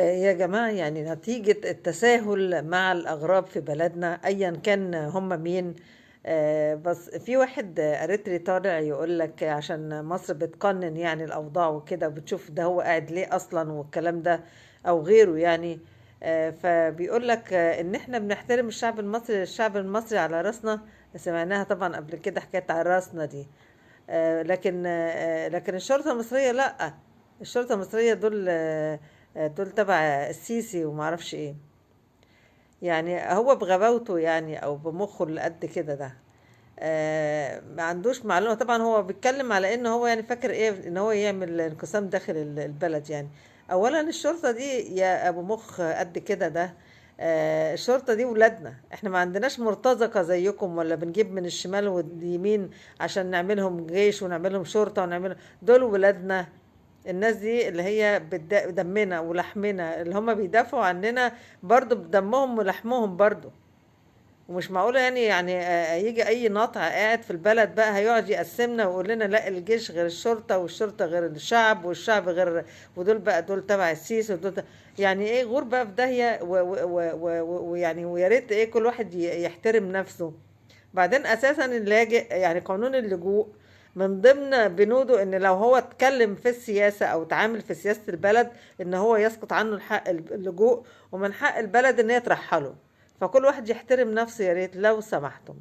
يا جماعة، يعني نتيجة التساهل مع الأغراب في بلدنا أيا كان هم مين. بس في واحد أريتري طالع يقول لك عشان مصر بتقنن يعني الأوضاع وكده، بتشوف ده هو قاعد ليه أصلا والكلام ده أو غيره يعني. فبيقول لك إن إحنا بنحترم الشعب المصري، الشعب المصري على راسنا. سمعناها طبعا قبل كده حكاية على راسنا دي. لكن الشرطة المصرية لأ. الشرطة المصرية دول تبع السيسي ومعرفش ايه. يعني هو بغباوته يعني او بمخه اللي قد كده ده. ما عندوش معلومة. طبعا هو بيتكلم على ان هو يعني فاكر ايه، ان هو يعمل انقسام داخل البلد يعني. اولا الشرطة دي يا ابو مخ قد كده ده. الشرطة دي ولادنا احنا، ما عندناش مرتزقة زيكم ولا بنجيب من الشمال واليمين عشان نعملهم جيش ونعملهم شرطة ونعملهم. دول ولادنا. الناس دي اللي هي دمنا ولحمنا، اللي هم بيدافعوا عننا برضو بدمهم ولحمهم برضو. ومش معقولة يعني يجي أي ناطع قاعد في البلد بقى هيقعد يقسمنا ويقول لنا لا الجيش غير الشرطة والشرطة غير الشعب والشعب غير، ودول بقى دول تبع السيس ودول يعني ايه غور بقى في داهية ويعني ويا ريت ايه كل واحد يحترم نفسه. بعدين اساسا اللاجئ يعني قانون اللجوء من ضمن بنوده ان لو هو اتكلم في السياسة او اتعامل في سياسة البلد ان هو يسقط عنه الحق اللجوء، ومن حق البلد ان هي ترحله. فكل واحد يحترم نفسه يا ريت لو سمحتم.